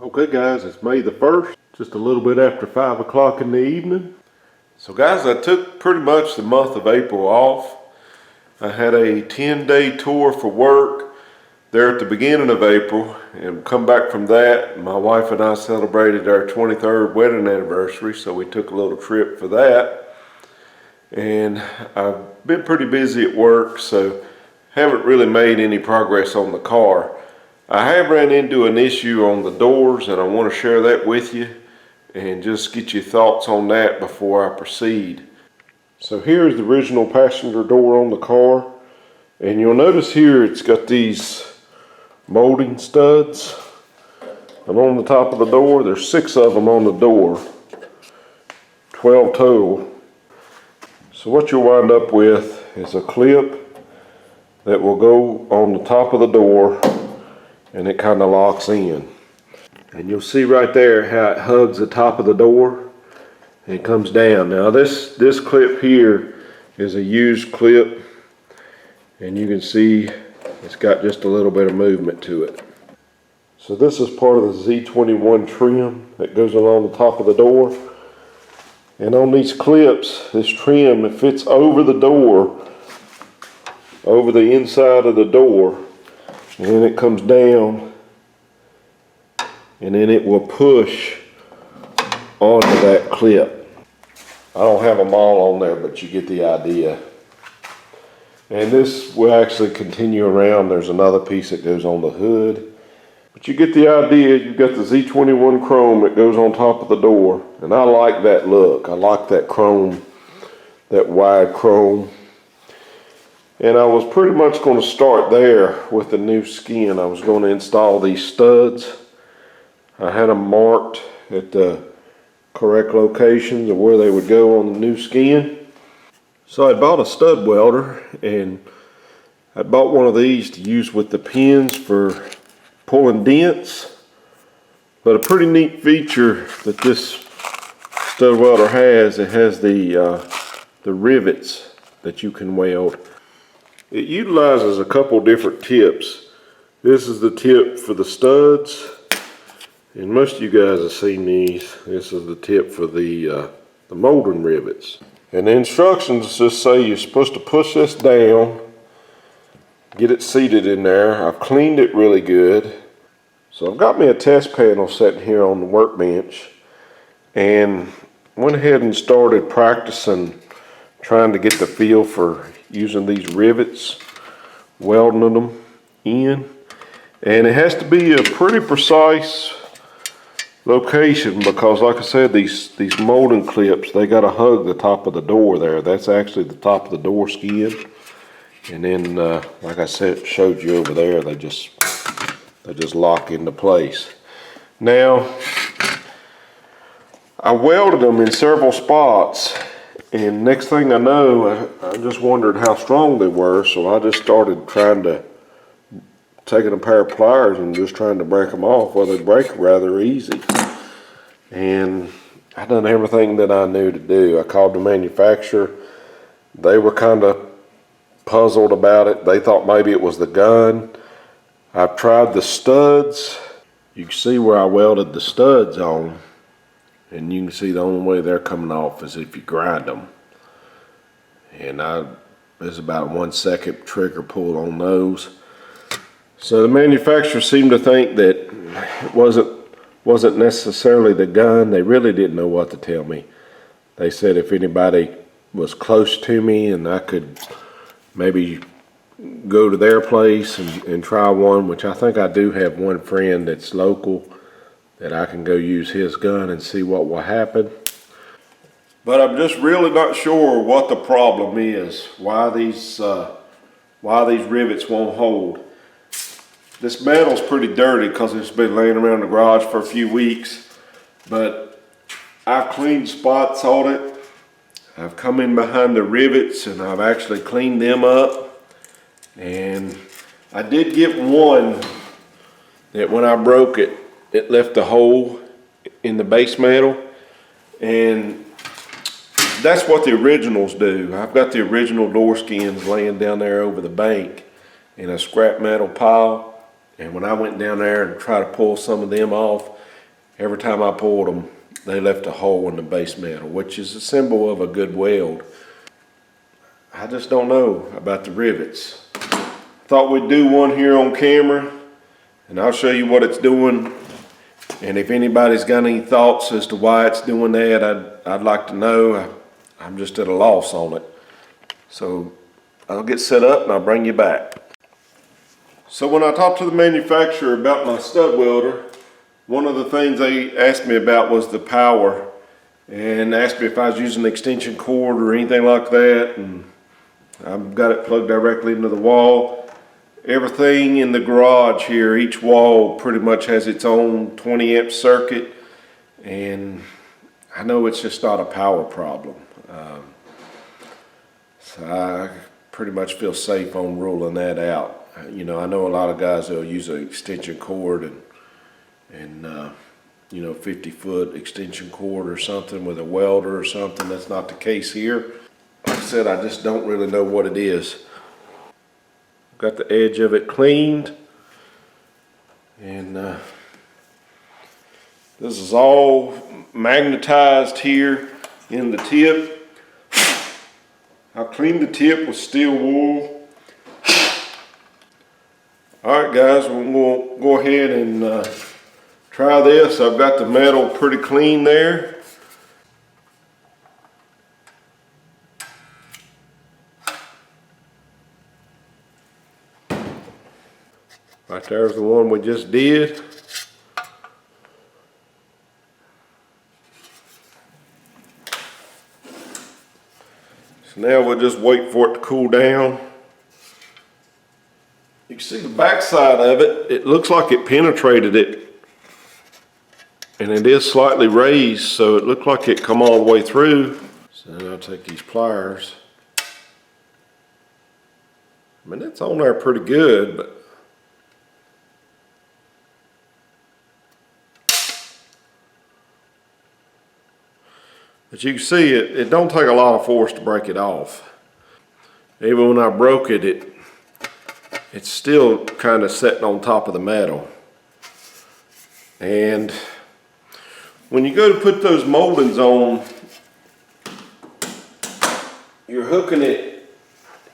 Okay guys, it's May the 1st, just a little bit after 5 o'clock in the evening. So guys, I took pretty much the month of April off. I had a 10-day tour for work there at the beginning of April, and come back from that, my wife and I celebrated our 23rd wedding anniversary, so we took a little trip for that. And I've been pretty busy at work, so haven't really made any progress on the car. I have ran into an issue on the doors, and I want to share that with you and just get your thoughts on that before I proceed. So here's the original passenger door on the car, and you'll notice here it's got these molding studs along the top of the door. There's 6 of them on the door, 12 total. So what you'll wind up with is a clip that will go on the top of the door, and it kind of locks in. And you'll see right there how it hugs the top of the door and it comes down. Now this clip here is a used clip, and you can see it's got just a little bit of movement to it. So this is part of the Z21 trim that goes along the top of the door. And on these clips, this trim, it fits over the door, over the inside of the door. And then it comes down, and then it will push onto that clip. I don't have them all on there, but you get the idea. And this will actually continue around. There's another piece that goes on the hood. But you get the idea. You've got the Z21 chrome that goes on top of the door. And I like that look. I like that chrome, that wide chrome. And I was pretty much going to start there with the new skin. I was going to install these studs. I had them marked at the correct locations of where they would go on the new skin. So I bought a stud welder, and I bought one of these to use with the pins for pulling dents. But a pretty neat feature that this stud welder has, it has the rivets that you can weld. It utilizes a couple different tips. This is the tip for the studs, and most of you guys have seen these. This is the tip for the molding rivets. And the instructions just say you're supposed to push this down, get it seated in there. I've cleaned it really good. So I've got me a test panel sitting here on the workbench, and went ahead and started practicing, trying to get the feel for using these rivets, welding them in. And it has to be a pretty precise location, because like I said, these molding clips, they got to hug the top of the door there. That's actually the top of the door skin. And then like I said, showed you over there, they just lock into place. Now I welded them in several spots, and next thing I know, I just wondered how strong they were, so I just started taking a pair of pliers and just trying to break them off. Well, they break rather easy. And I done everything that I knew to do. I called the manufacturer. They were kind of puzzled about it. They thought maybe it was the gun. I've tried the studs. You can see where I welded the studs on. And you can see the only way they're coming off is if you grind them. And there's about 1 second trigger pull on those. So the manufacturer seemed to think that it wasn't necessarily the gun. They really didn't know what to tell me. They said if anybody was close to me and I could maybe go to their place and try one, which I think I do have one friend that's local, that I can go use his gun and see what will happen. But I'm just really not sure what the problem is, why these rivets won't hold. This metal's pretty dirty because it's been laying around the garage for a few weeks, but I've cleaned spots on it. I've come in behind the rivets and I've actually cleaned them up. And I did get one that when I broke it, it left a hole in the base metal, and that's what the originals do. I've got the original door skins laying down there over the bank in a scrap metal pile, and when I went down there and tried to pull some of them off, every time I pulled them, they left a hole in the base metal, which is a symbol of a good weld. I just don't know about the rivets. Thought we'd do one here on camera, and I'll show you what it's doing. And if anybody's got any thoughts as to why it's doing that, I'd like to know. I'm just at a loss on it. So I'll get set up and I'll bring you back. So when I talked to the manufacturer about my stud welder, one of the things they asked me about was the power, and asked me if I was using an extension cord or anything like that, and I've got it plugged directly into the wall. Everything in the garage here, each wall pretty much has its own 20 amp circuit, and I know it's just not a power problem. So I pretty much feel safe on ruling that out. You know, I know a lot of guys that'll use an extension cord and you know, 50-foot extension cord or something with a welder or something. That's not the case here. Like I said, I just don't really know what it is. Got the edge of it cleaned, and this is all magnetized here in the tip. I cleaned the tip with steel wool. Alright guys, we'll go ahead and try this. I've got the metal pretty clean there. Right there's the one we just did. So now we'll just wait for it to cool down. You can see the back side of it. It looks like it penetrated it. And it is slightly raised, so it looked like it come all the way through. So now I'll take these pliers. I mean, it's on there pretty good, but you can see it don't take a lot of force to break it off. Even when I broke it, it's still kind of sitting on top of the metal. And when you go to put those moldings on, you're hooking it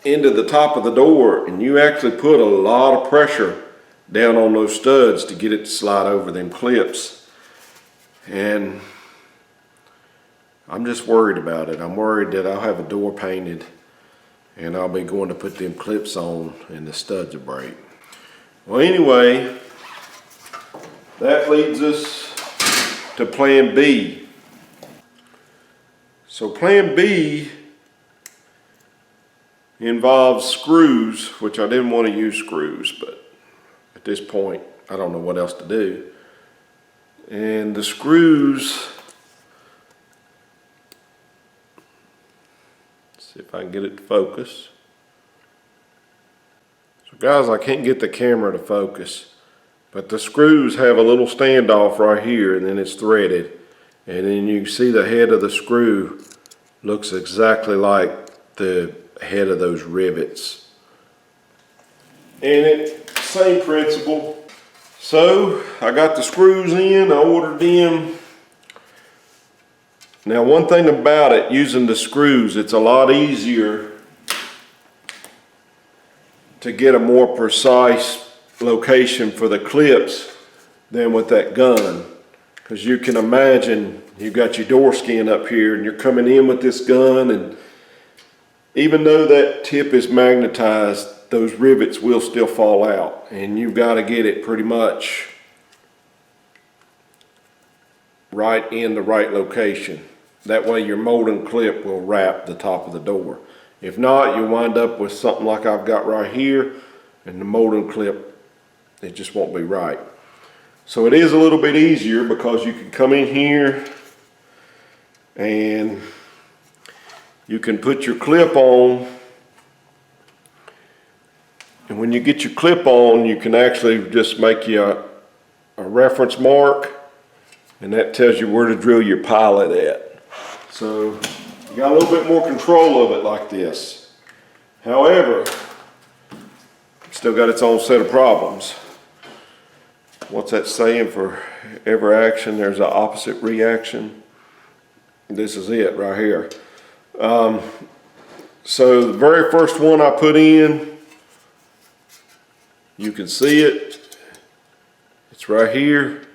into the top of the door, and you actually put a lot of pressure down on those studs to get it to slide over them clips. And I'm just worried about it. I'm worried that I'll have a door painted and I'll be going to put them clips on and the studs will break. Well, anyway, that leads us to plan B. So plan B involves screws, which I didn't want to use screws, but at this point, I don't know what else to do. And the screws, see if I can get it to focus. So guys, I can't get the camera to focus, but the screws have a little standoff right here, and then it's threaded. And then you can see the head of the screw looks exactly like the head of those rivets. And it, same principle. So I got the screws in, I ordered them. Now one thing about it, using the screws, it's a lot easier to get a more precise location for the clips than with that gun. Because you can imagine you've got your door skin up here and you're coming in with this gun, and even though that tip is magnetized, those rivets will still fall out, and you've got to get it pretty much right in the right location. That way your molding clip will wrap the top of the door. If not, you'll wind up with something like I've got right here, and the molding clip, it just won't be right. So it is a little bit easier because you can come in here and you can put your clip on, and when you get your clip on, you can actually just make you a reference mark, and that tells you where to drill your pilot at. So you got a little bit more control of it like this. However, it's still got its own set of problems. what's that saying? For every action, there's an opposite reaction. This is it right here. So the very first one I put in, you can see it. It's right here.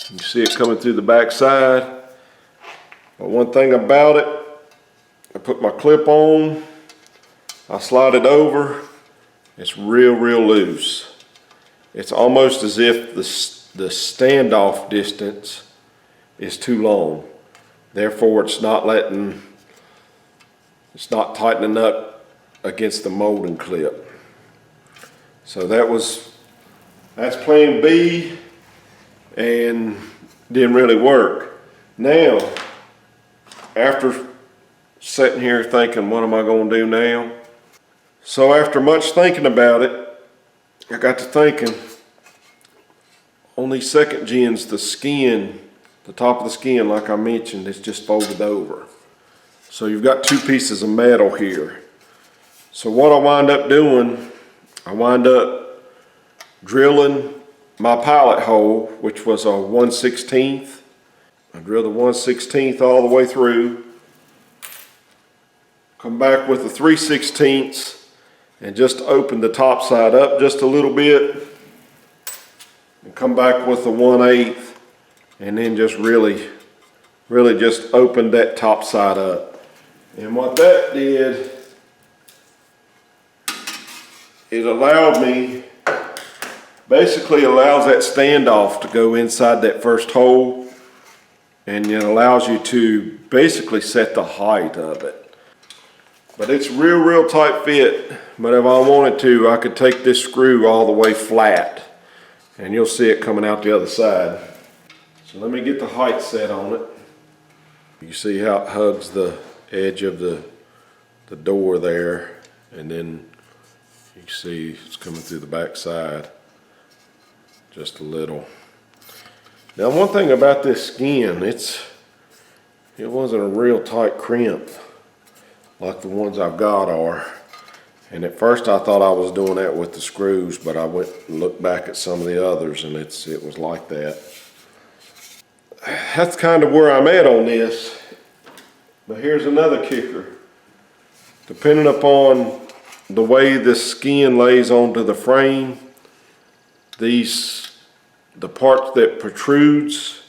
You see it coming through the back side. But one thing about it, I put my clip on, I slide it over, it's real loose. It's almost as if the standoff distance is too long. Therefore, it's not tightening up against the molding clip. So that's plan B, and didn't really work. Now, after sitting here thinking, what am I going to do now? So after much thinking about it, I got to thinking, on these second gens, the skin, the top of the skin, like I mentioned, is just folded over. So you've got two pieces of metal here. So what I wind up doing, I wind up drilling my pilot hole, which was a 1/16. I drilled the 1/16 all the way through. Come back with the 3/16 and just open the top side up just a little bit. And come back with the 1/8 and then just really just open that top side up. And what that did, it allowed me, basically allows that standoff to go inside that first hole, and it allows you to basically set the height of it. But it's real tight fit, but if I wanted to, I could take this screw all the way flat, and you'll see it coming out the other side. So let me get the height set on it. You see how it hugs the edge of the door there, and then you see it's coming through the back side just a little. Now, one thing about this skin, it wasn't a real tight crimp like the ones I've got are. And at first I thought I was doing that with the screws, but I went and looked back at some of the others, and it was like that. That's kind of where I'm at on this. But here's another kicker. Depending upon the way the skin lays onto the frame, the part that protrudes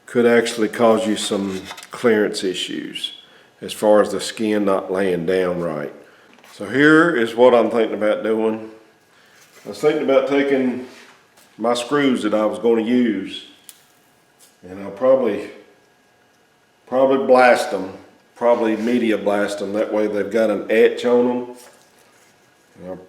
could actually cause you some clearance issues as far as the skin not laying down right. So here is what I'm thinking about doing. I was thinking about taking my screws that I was going to use, and I'll probably blast them, probably media blast them. That way they've got an etch on them. And I'll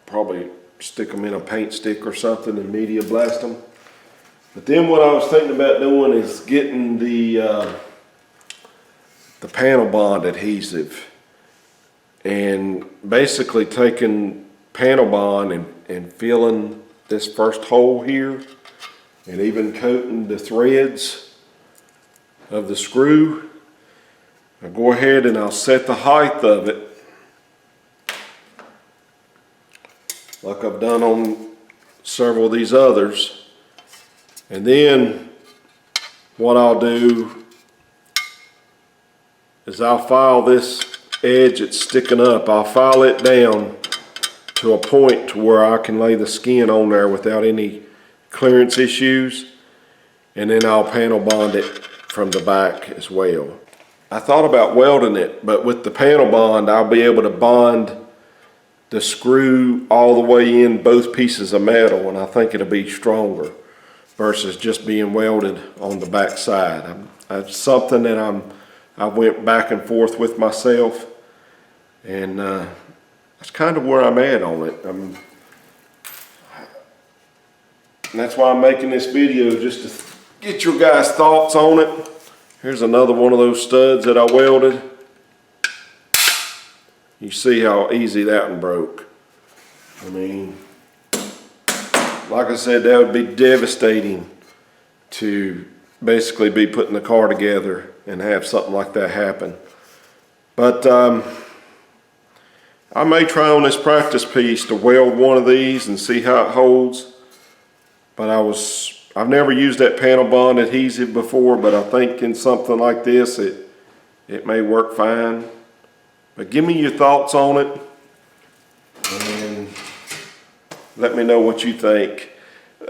probably stick them in a paint stick or something and media blast them. But then what I was thinking about doing is getting the panel bond adhesive, and basically taking panel bond and filling this first hole here, and even coating the threads of the screw. I'll go ahead and I'll set the height of it like I've done on several of these others. And then what I'll do is I'll file this edge that's sticking up, I'll file it down to a point to where I can lay the skin on there without any clearance issues, and then I'll panel bond it from the back as well. I thought about welding it, but with the panel bond I'll be able to bond the screw all the way in both pieces of metal, and I think it'll be stronger versus just being welded on the back side. It's something that I went back and forth with myself, and that's kind of where I'm at on it. And that's why I'm making this video, just to get your guys' thoughts on it. Here's another one of those studs that I welded. You see how easy that one broke. I mean, like I said, that would be devastating to basically be putting the car together and have something like that happen. But I may try on this practice piece to weld one of these and see how it holds. But I've never used that panel bond adhesive before, but I think in something like this, it may work fine. But give me your thoughts on it and let me know what you think.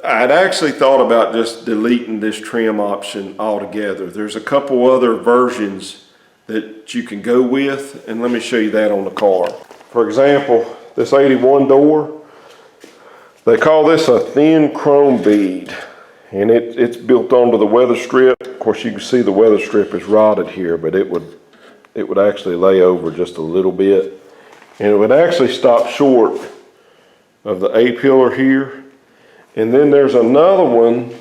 I'd actually thought about just deleting this trim option altogether. There's a couple other versions that you can go with, and let me show you that on the car. For example, this 81 door, they call this a thin chrome bead, and it's built onto the weather strip. Of course, you can see the weather strip is rotted here, but it would actually lay over just a little bit, and it would actually stop short of the A-pillar here. And then there's another one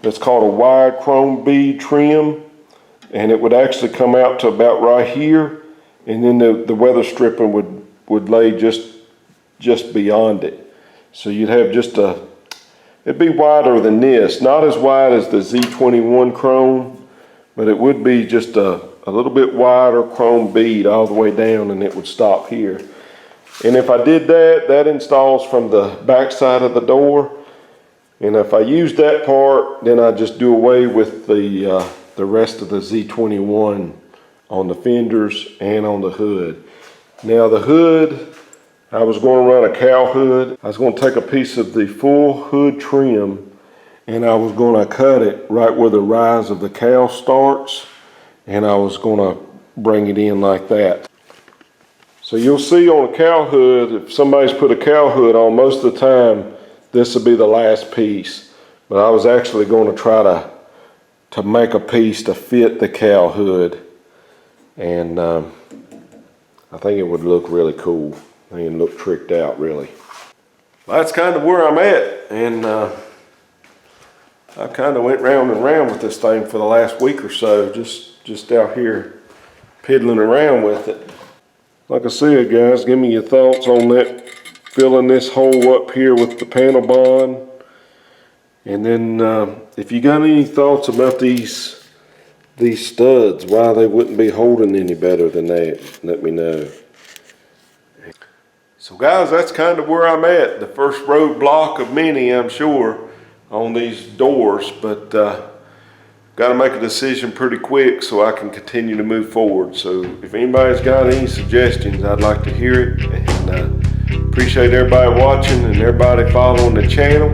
that's called a wide chrome bead trim, and it would actually come out to about right here, and then the weather stripping would lay just beyond it. So you'd have it'd be wider than this, not as wide as the Z21 chrome, but it would be just a little bit wider chrome bead all the way down, and it would stop here. And if I did that installs from the back side of the door. And if I use that part, then I just do away with the rest of the Z21 on the fenders and on the hood. Now the hood, I was going to run a cow hood. I was going to take a piece of the full hood trim and I was going to cut it right where the rise of the cow starts, and I was going to bring it in like that. So you'll see on a cow hood, if somebody's put a cow hood on, most of the time this will be the last piece, but I was actually going to try to make a piece to fit the cow hood, and I think it would look really cool. I think it'd look tricked out, really. That's kind of where I'm at, and I kind of went round and round with this thing for the last week or so, just out here piddling around with it. Like I said, guys, give me your thoughts on that. Filling this hole up here with the panel bond, and then if you got any thoughts about these studs, why they wouldn't be holding any better than that, let me know. So guys, that's kind of where I'm at. The first roadblock of many, I'm sure, on these doors, but got to make a decision pretty quick so I can continue to move forward. So if anybody's got any suggestions, I'd like to hear it, and appreciate everybody watching and everybody following the channel.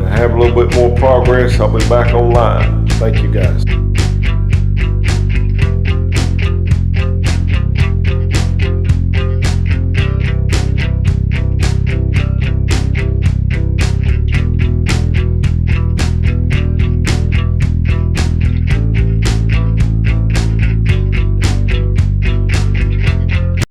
I have a little bit more progress. I'll be back online. Thank you, guys.